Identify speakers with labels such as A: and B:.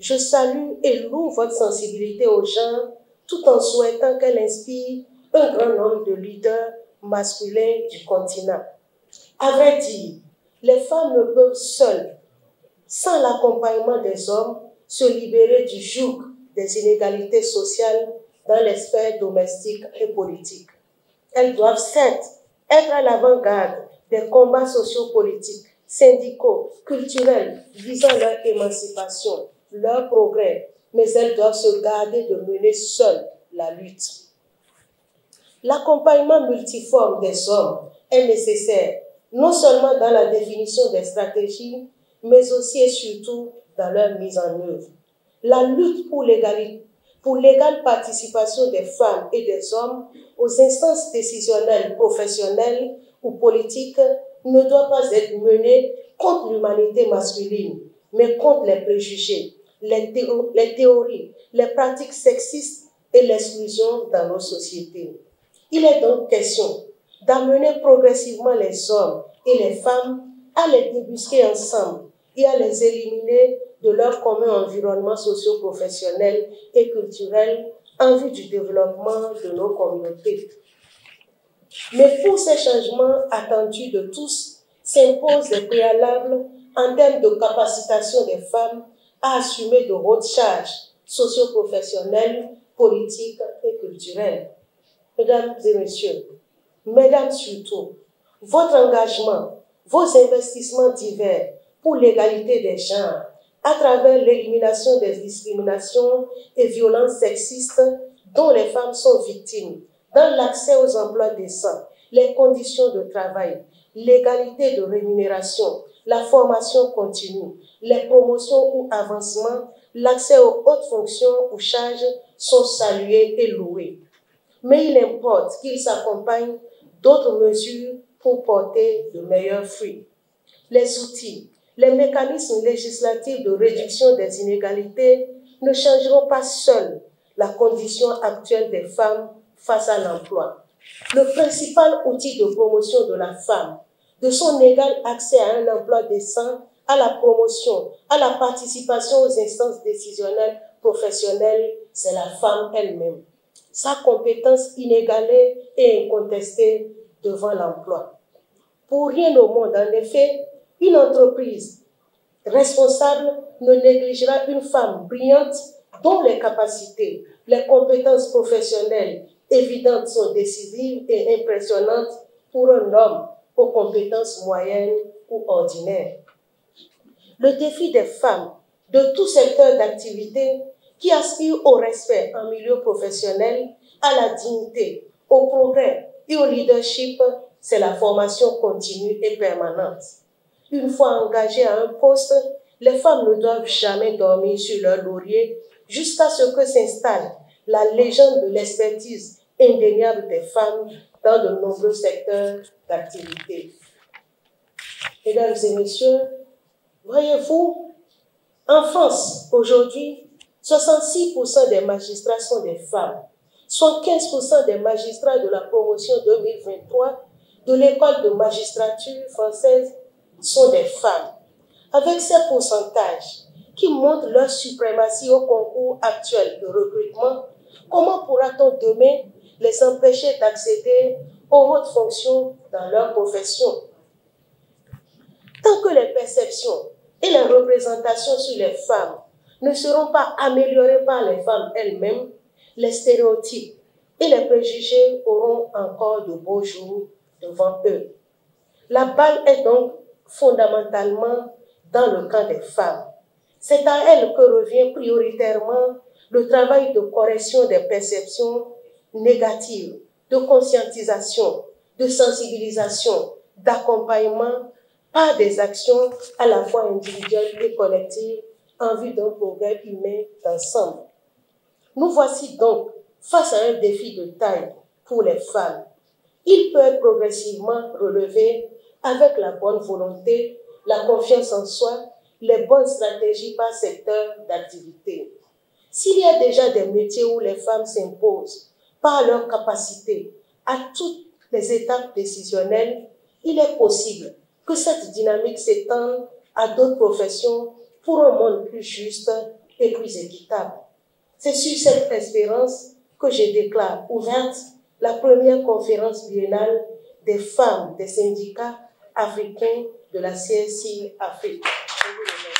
A: Je salue et loue votre sensibilité au genre, tout en souhaitant qu'elle inspire un grand nombre de leaders masculins du continent. À vrai dire, les femmes ne peuvent seules, sans l'accompagnement des hommes, se libérer du joug des inégalités sociales dans les sphères domestiques et politiques. Elles doivent certes être à l'avant-garde des combats sociopolitiques, syndicaux, culturels visant leur émancipation, leur progrès, mais elles doivent se garder de mener seules la lutte. L'accompagnement multiforme des hommes est nécessaire, non seulement dans la définition des stratégies, mais aussi et surtout dans leur mise en œuvre. La lutte pour l'égale participation des femmes et des hommes aux instances décisionnelles, professionnelles ou politiques ne doit pas être menée contre l'humanité masculine, mais contre les préjugés, les théories, les pratiques sexistes et l'exclusion dans nos sociétés. Il est donc question d'amener progressivement les hommes et les femmes à les débusquer ensemble et à les éliminer de leur commun environnement socio-professionnel et culturel en vue du développement de nos communautés. Mais pour ces changements attendus de tous, s'imposent des préalables en termes de capacitation des femmes à assumer de hautes charges socio-professionnelles, politiques et culturelles. Mesdames et messieurs, mesdames surtout, votre engagement, vos investissements divers pour l'égalité des genres, à travers l'élimination des discriminations et violences sexistes dont les femmes sont victimes, dans l'accès aux emplois décents, les conditions de travail, l'égalité de rémunération, la formation continue, les promotions ou avancements, l'accès aux hautes fonctions ou charges sont salués et loués. Mais il importe qu'ils s'accompagnent d'autres mesures pour porter de meilleurs fruits. Les outils, les mécanismes législatifs de réduction des inégalités ne changeront pas seuls la condition actuelle des femmes face à l'emploi. Le principal outil de promotion de la femme, de son égal accès à un emploi décent, à la promotion, à la participation aux instances décisionnelles professionnelles, c'est la femme elle-même. Sa compétence inégalée et incontestée devant l'emploi. Pour rien au monde, en effet, une entreprise responsable ne négligera une femme brillante dont les capacités, les compétences professionnelles évidentes sont décisives et impressionnantes pour un homme aux compétences moyennes ou ordinaires. Le défi des femmes de tout secteur d'activité qui aspirent au respect en milieu professionnel, à la dignité, au progrès et au leadership, c'est la formation continue et permanente. Une fois engagées à un poste, les femmes ne doivent jamais dormir sur leur laurier jusqu'à ce que s'installe la légende de l'expertise indéniable des femmes dans de nombreux secteurs d'activité. Mesdames et messieurs, voyez-vous, en France, aujourd'hui, 66% des magistrats sont des femmes, soit 15% des magistrats de la promotion 2023 de l'école de magistrature française sont des femmes. Avec ces pourcentages qui montrent leur suprématie au concours actuel de recrutement, comment pourra-t-on demain les empêcher d'accéder aux hautes fonctions dans leur profession? Tant que les perceptions et les représentations sur les femmes ne seront pas améliorées par les femmes elles-mêmes, les stéréotypes et les préjugés auront encore de beaux jours devant eux. La balle est donc fondamentalement dans le camp des femmes. C'est à elles que revient prioritairement le travail de correction des perceptions négatives, de conscientisation, de sensibilisation, d'accompagnement par des actions à la fois individuelles et collectives en vue d'un progrès humain d'ensemble. Nous voici donc face à un défi de taille pour les femmes. Il peut être progressivement relevé avec la bonne volonté, la confiance en soi, les bonnes stratégies par secteur d'activité. S'il y a déjà des métiers où les femmes s'imposent par leur capacité à toutes les étapes décisionnelles, il est possible que cette dynamique s'étende à d'autres professions pour un monde plus juste et plus équitable. C'est sur cette espérance que je déclare ouverte la première conférence biennale des femmes des syndicats africains de la CSI Afrique. Je vous remercie.